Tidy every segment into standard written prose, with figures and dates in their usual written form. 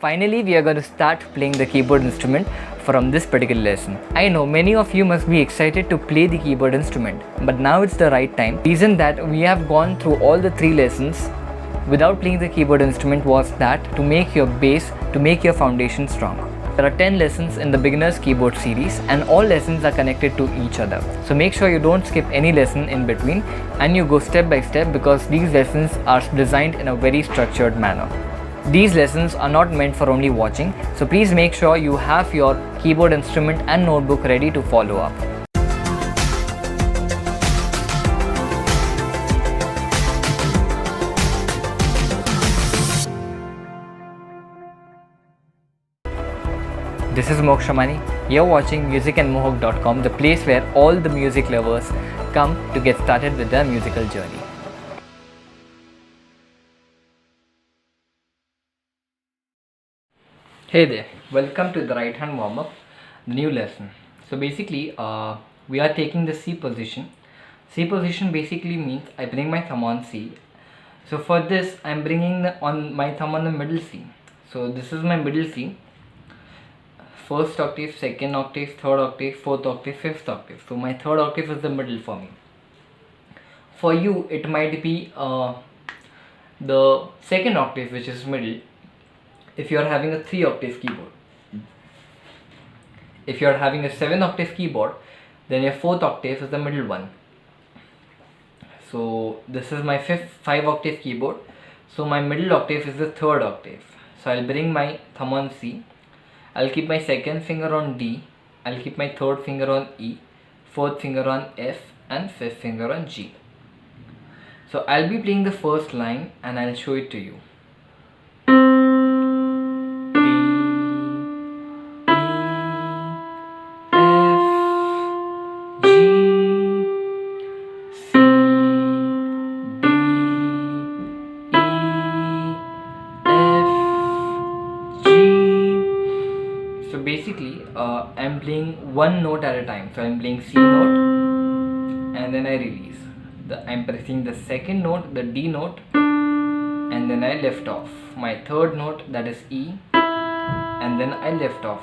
finally we are going to start playing the keyboard instrument from this particular lesson. I know many of you must be excited to play the keyboard instrument, but now it's the right time. Reason that we have gone through all the 3 lessons without playing the keyboard instrument was that to make your base, to make your foundation strong. There are 10 lessons in the beginner's keyboard series and all lessons are connected to each other. So make sure you don't skip any lesson in between and you go step by step, because these lessons are designed in a very structured manner. These lessons are not meant for only watching, so please make sure you have your keyboard instrument and notebook ready to follow up. This is Mohak Shamani. You're watching musicandmohak.com, the place where all the music lovers come to get started with their musical journey. Hey there, welcome to the right hand warm up, the new lesson. So basically we are taking the C position. C position basically means I bring my thumb on C. So for this I'm bringing my thumb on the middle C. So this is my middle C. First octave, second octave, third octave, fourth octave, fifth octave. So my third octave is the middle for me. For you it might be the second octave, which is middle, if you are having a 3 octave keyboard. If you are having a 7 octave keyboard, then your 4th octave is the middle one. So this is my 5 octave keyboard, so my middle octave is the 3rd octave. So I'll bring my thumb on C, I'll keep my second finger on D, I'll keep my 3rd finger on E, 4th finger on F and 5th finger on G. So I'll be playing the first line and I'll show it to you. So basically I'm playing one note at a time. So I'm playing C note and then I release. I'm pressing the second note, the D note, and then I lift off. My third note, that is E, and then I lift off.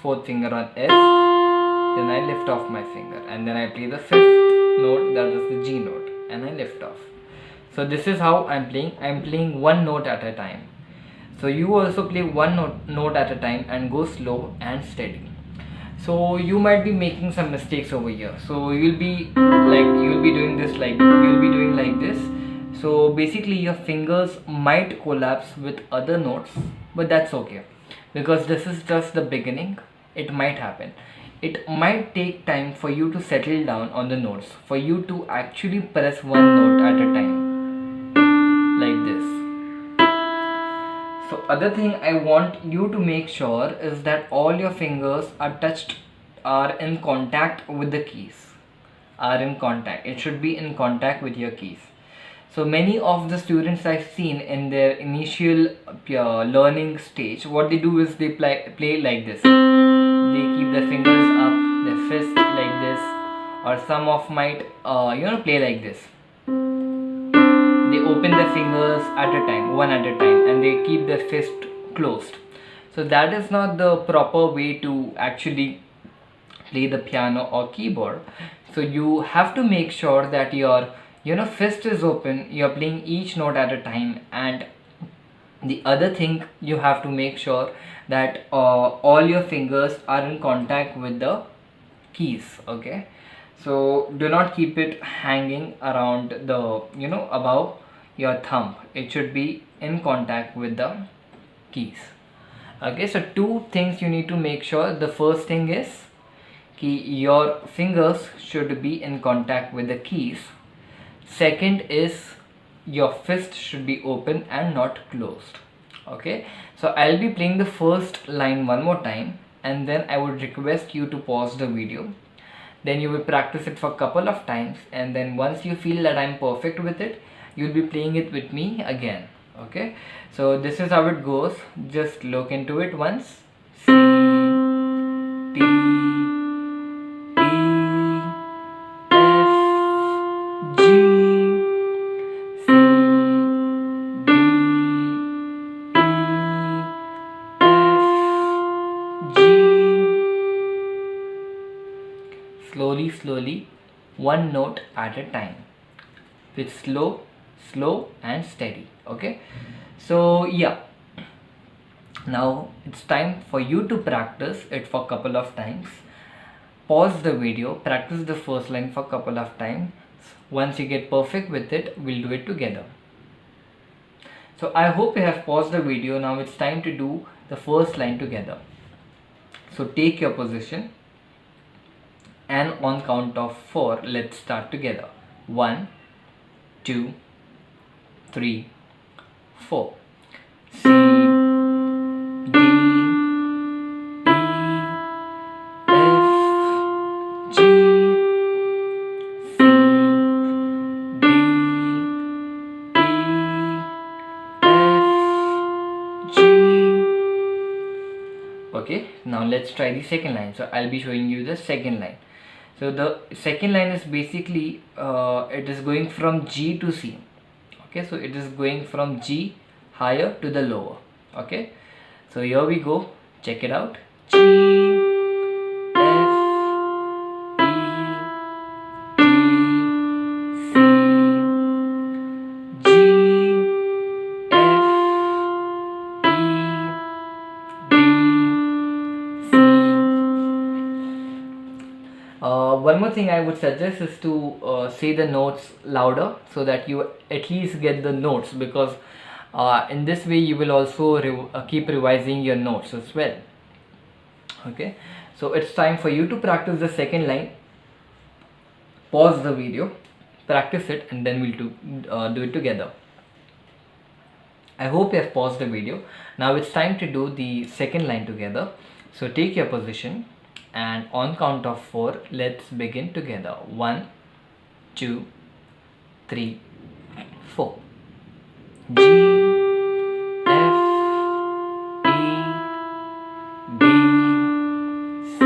4th finger on S, then I lift off my finger, and then I play the 5th note, that is the G note, and I lift off. So this is how I'm playing. I'm playing one note at a time. So you also play one note at a time and go slow and steady. So you might be making some mistakes over here. So you'll be doing like this. So basically your fingers might collapse with other notes, but that's okay, because this is just the beginning. It might happen. It might take time for you to settle down on the notes, for you to actually press one note at a time, like this. So other thing I want you to make sure is that all your fingers are in contact with the keys. It should be in contact with your keys. So many of the students I've seen in their initial learning stage, what they do is they play like this. They keep their fingers up, their fist like this, or some of might play like this. They open their fingers one at a time, and they keep their fist closed. So that is not the proper way to actually play the piano or keyboard. So you have to make sure that your fist is open, you're playing each note at a time. And the other thing, you have to make sure that all your fingers are in contact with the keys. Okay, so do not keep it hanging around the above your thumb. It should be in contact with the keys. Okay, so 2 things you need to make sure. The first thing is your fingers should be in contact with the keys. Second is your fist should be open and not closed. Okay, so I'll be playing the first line one more time, and then I would request you to pause the video. Then you will practice it for a couple of times, and then once you feel that I'm perfect with it, you'll be playing it with me again. Okay, so this is how it goes. Just look into it once. C, D, E, F, G, C, D, E, slowly, one note at a time, with slow and steady. Okay, so yeah, now it's time for you to practice it for a couple of times. Pause the video, practice the first line for a couple of times. Once you get perfect with it, we'll do it together. So I hope you have paused the video. Now it's time to do the first line together. So take your position, and on count of 4, let's start together. 1, 2, 3, 4. C, D, E, F, G, C, D, E, F, G. Okay, now let's try the second line. So I'll be showing you the second line. So the second line is basically it is going from G to C. Okay, so it is going from G higher to the lower. Okay, so here we go, check it out. G, F, E, D, C, G, F, E, D, C. One more thing I would suggest is to say the notes louder, so that you at least get the notes, because in this way you will also keep revising your notes as well. Okay, so it's time for you to practice the second line. Pause the video, practice it, and then we'll do it together. I hope you have paused the video. Now it's time to do the second line together. So take your position, and on count of 4, let's begin together. 1, 2, 3, 4. G, F, E, D, C,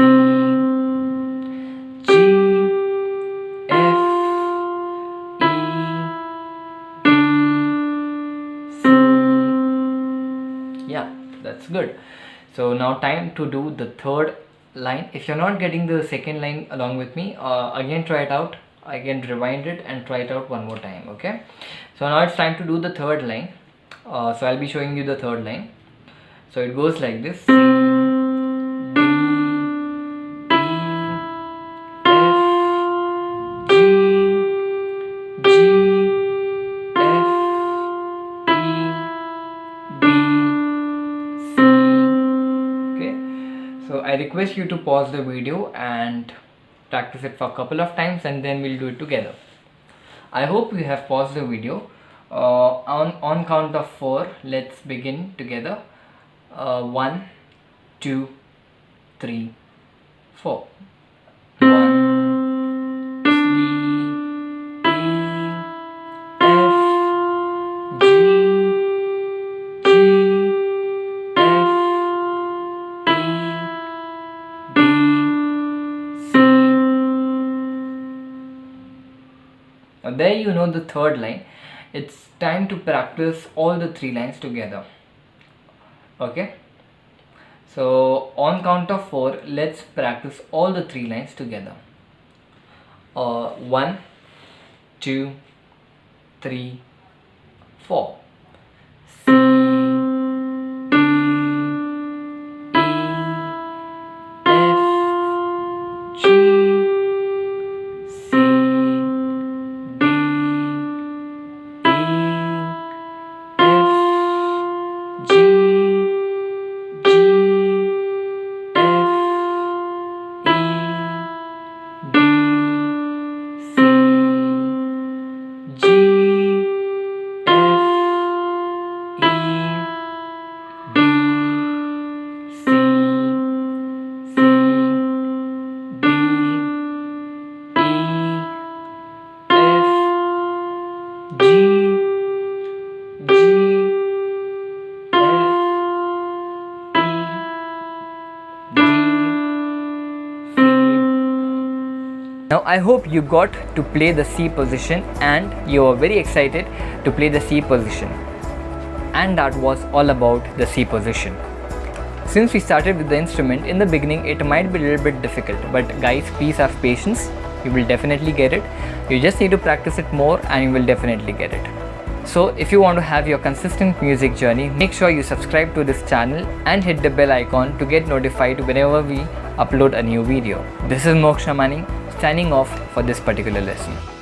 G, F, E, D, C. Yeah, that's good. So now time to do the third line. If you're not getting the second line along with me, again try it out. Again rewind it and try it out one more time. Okay, so now it's time to do the third line. So I'll be showing you the third line. So it goes like this: C, D, E, F, G, G, F, E, D, C. Okay, so I request you to pause the video and practice it for a couple of times, and then we'll do it together. I hope you have paused the video. On count of 4, let's begin together. 1, 2, 3, 4. 1, D, E, F, G, G, F, E, D, C. Now there you know the third line. It's time to practice all the 3 lines together. Okay, so on count of 4, let's practice all the 3 lines together. 1, 2, 3, 4. C, D, E, F, G, C, D, E, F, G, G, F, E, D, C, G, F, E, D, C, C, D, E, F, G, G, F, E, D, C. Now I hope you got to play the C position, and you are very excited to play the C position. And that was all about the C position. Since we started with the instrument, in the beginning it might be a little bit difficult, but guys, please have patience. You will definitely get it. You just need to practice it more and you will definitely get it. So if you want to have your consistent music journey, make sure you subscribe to this channel and hit the bell icon to get notified whenever we upload a new video. This is Mohak Shamani signing off for this particular lesson.